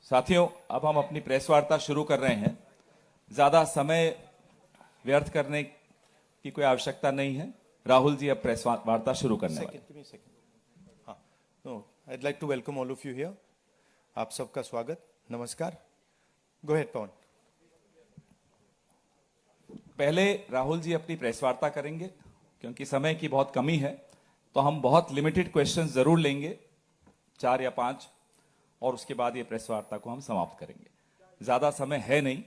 साथियों, अब हम अपनी प्रेस वार्ता शुरू कर रहे हैं। ज्यादा समय व्यर्थ करने की कोई आवश्यकता नहीं है। राहुल जी अब प्रेस वार्ता शुरू करने वाले हैं। No, I'd like to welcome all of you here. आप सबका स्वागत, नमस्कार. Go ahead, Pawan. पहले राहुल जी अपनी प्रेस वार्ता करेंगे, क्योंकि समय की बहुत कमी है, तो हम बहुत लिमिटेड क्वेश्चंस जरूर लेंगे, 4 या 5, और उसके बाद ये प्रेस वार्ता को हम समाप्त करेंगे। ज्यादा समय है नहीं,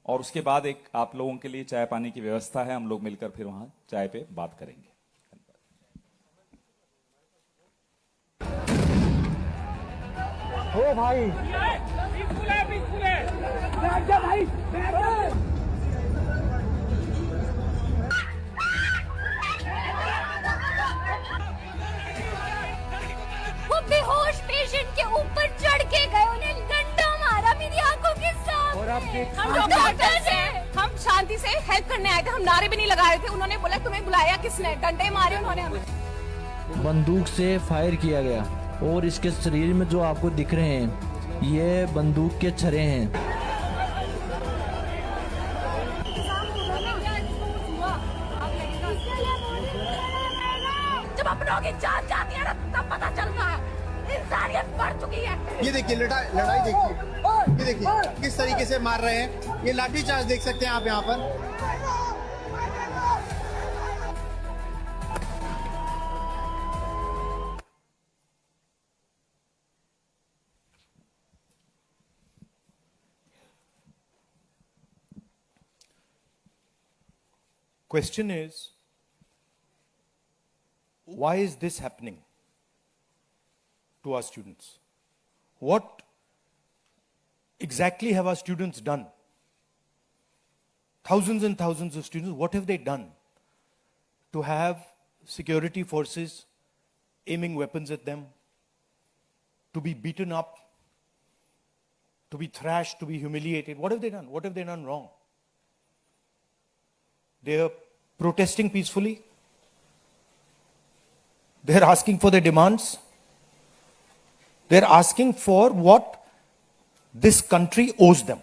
और उसके बाद एक आप लोगों के लिए चाय पानी की व्यवस्था है, हम लोग मिलकर फिर वहां चाय पे बात करेंगे। ओ भाई वो बेहोश पेशेंट के ऊपर चढ़ के गए, उन्हें डंडा मारा मेरी आंखों के सामने। और आप हम डॉक्टर्स हैं, हम शांति से हेल्प करने आए थे, हम नारे भी नहीं लगा रहे थे। उन्होंने बोला तुम्हें बुलाया किसने, डंडे मारे उन्होंने हमें। बंदूक से फायर किया गया और इसके शरीर में जो आपको दिख रहे हैं ये बंदूक के छर्रे हैं। जब अपनों की जान जाती है ना, तब पता चलता है इंसानियत बढ़ चुकी है। ये देखिए लड़ाई देखिए, ये देखिए किस तरीके से मार रहे हैं। ये लाठी चार्ज देख सकते हैं आप यहाँ पर। Question is, why is this happening to our students? What exactly have our students done? Thousands and thousands of students, what have they done to have security forces aiming weapons at them, to be beaten up, to be thrashed, to be humiliated? What have they done? What have they done wrong? They are protesting peacefully. They are asking for their demands. They are asking for what this country owes them.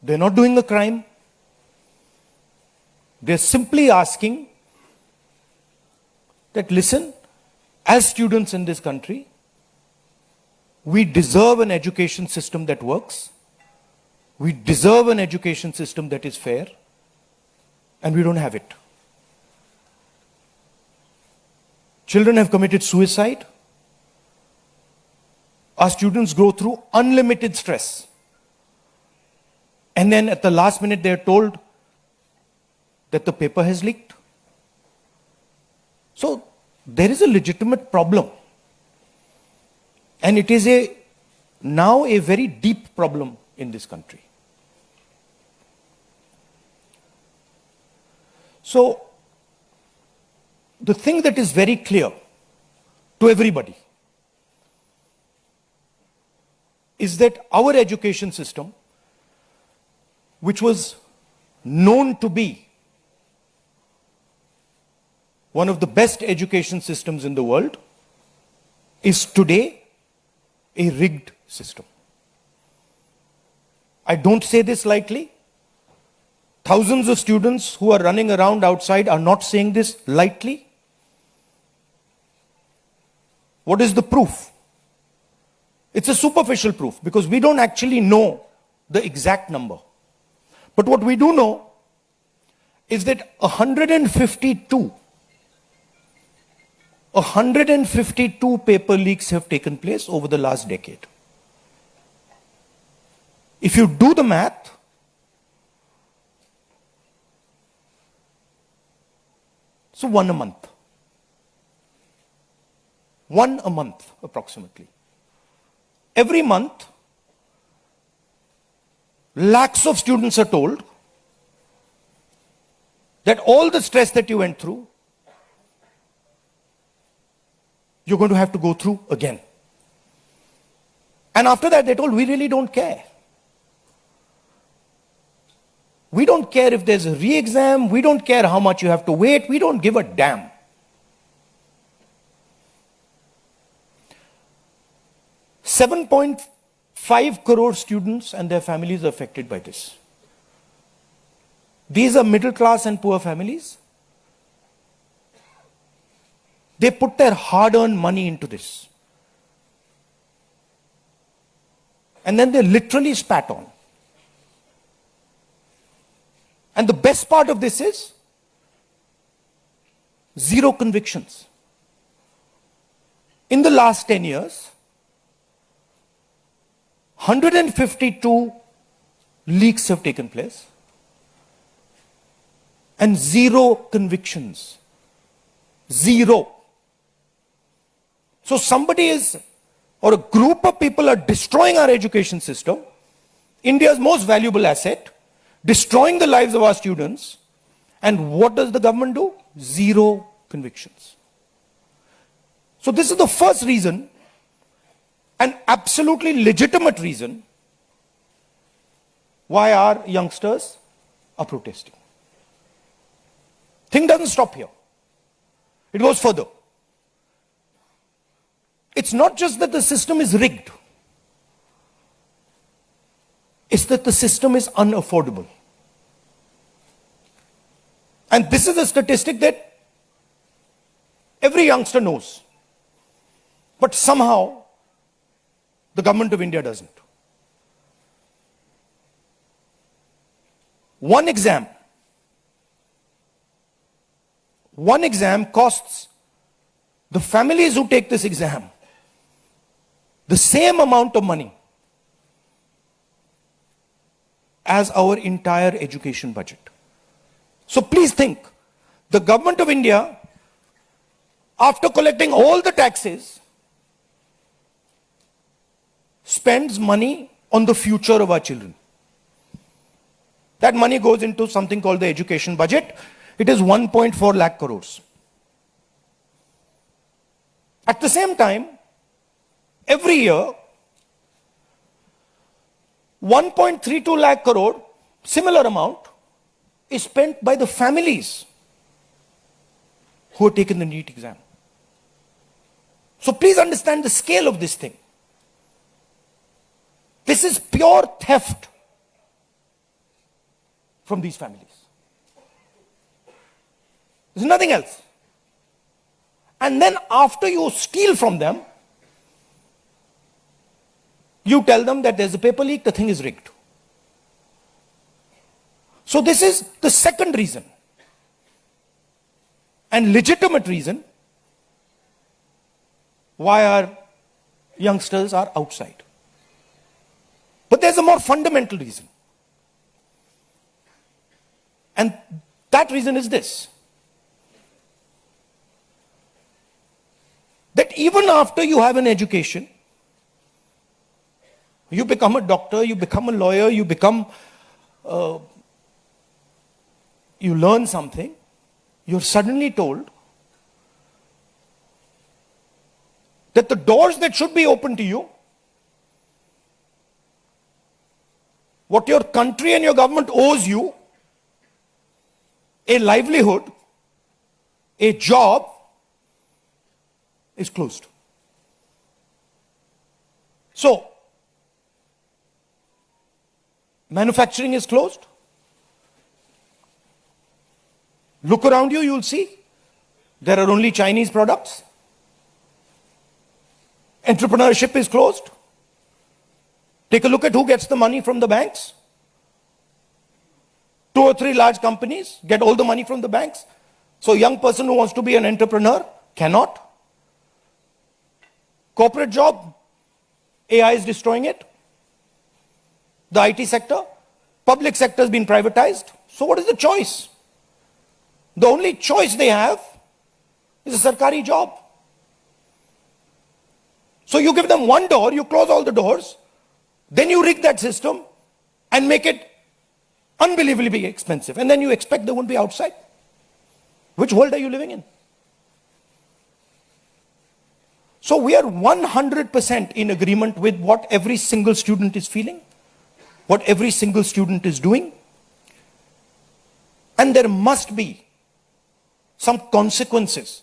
They are not doing a crime. They are simply asking that, listen, as students in this country, we deserve an education system that works. We deserve an education system that is fair, and we don't have it. Children have committed suicide. Our students go through unlimited stress. And then at the last minute, they are told that the paper has leaked. So there is a legitimate problem. And it is now a very deep problem in this country. So, the thing that is very clear to everybody is that our education system, which was known to be one of the best education systems in the world, is today a rigged system. I don't say this lightly. Thousands of students who are running around outside are not saying this lightly. What is the proof? It's a superficial proof because we don't actually know the exact number. But what we do know is that 152 paper leaks have taken place over the last decade. If you do the math, so one a month. One a month, approximately. Every month, lakhs of students are told that all the stress that you went through, you're going to have to go through again. And after that, they're told, we really don't care. We don't care if there's a re-exam. We don't care how much you have to wait. We don't give a damn. 7.5 crore students and their families are affected by this. These are middle class and poor families. They put their hard-earned money into this. And then they're literally spat on. And the best part of this is zero convictions. In the last 10 years, 152 leaks have taken place and zero convictions. Zero. So somebody is, or a group of people are destroying our education system, India's most valuable asset, destroying the lives of our students, and what does the government do? Zero convictions. So this is the first reason, an absolutely legitimate reason, why our youngsters are protesting. Thing doesn't stop here. It goes further. It's not just that the system is rigged. It's that the system is unaffordable. And this is a statistic that every youngster knows. But somehow, the government of India doesn't. One exam costs the families who take this exam the same amount of money as our entire education budget. So please think, the government of India, after collecting all the taxes, spends money on the future of our children. That money goes into something called the education budget. It is 1.4 lakh crores. At the same time, every year, 1.32 lakh crore, similar amount, is spent by the families who have taken the NEET exam. So please understand the scale of this thing. This is pure theft from these families. There's nothing else. And then after you steal from them, you tell them that there's a paper leak, the thing is rigged. So this is the second reason, and legitimate reason, why our youngsters are outside. But there's a more fundamental reason. And that reason is this: that even after you have an education, you become a doctor, you become a lawyer, you become, you learn something, you're suddenly told that the doors that should be open to you, what your country and your government owes you, a livelihood, a job, is closed. So, manufacturing is closed. Look around you, you'll see there are only Chinese products. Entrepreneurship is closed. Take a look at who gets the money from the banks. 2 or 3 large companies get all the money from the banks. So a young person who wants to be an entrepreneur cannot. Corporate job, AI is destroying it. The IT sector, public sector has been privatized. So what is the choice? The only choice they have is a sarkari job. So you give them one door, you close all the doors, then you rig that system and make it unbelievably expensive. And then you expect they won't be outside. Which world are you living in? So we are 100% in agreement with what every single student is feeling, what every single student is doing. And there must be some consequences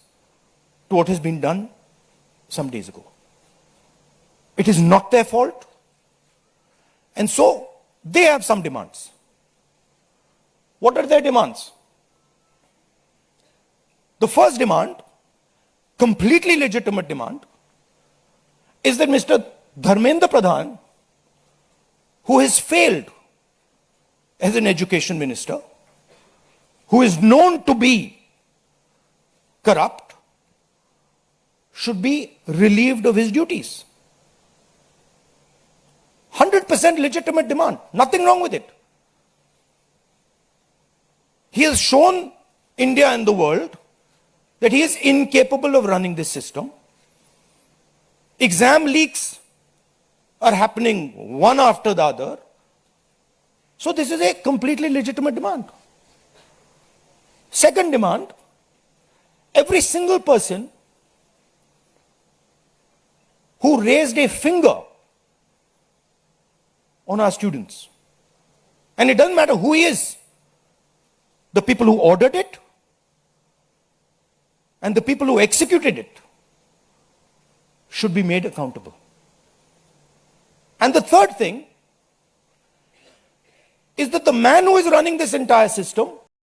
to what has been done some days ago. It is not their fault. And so they have some demands. What are their demands? The first demand, completely legitimate demand, is that Mr. Dharmendra Pradhan, who has failed as an education minister, who is known to be corrupt, should be relieved of his duties. 100% legitimate demand. Nothing wrong with it. He has shown India and the world that he is incapable of running this system. Exam leaks are happening one after the other. So this is a completely legitimate demand. Second demand, every single person who raised a finger on our students, and it doesn't matter who he is, the people who ordered it and the people who executed it should be made accountable. And the third thing is that the man who is running this entire system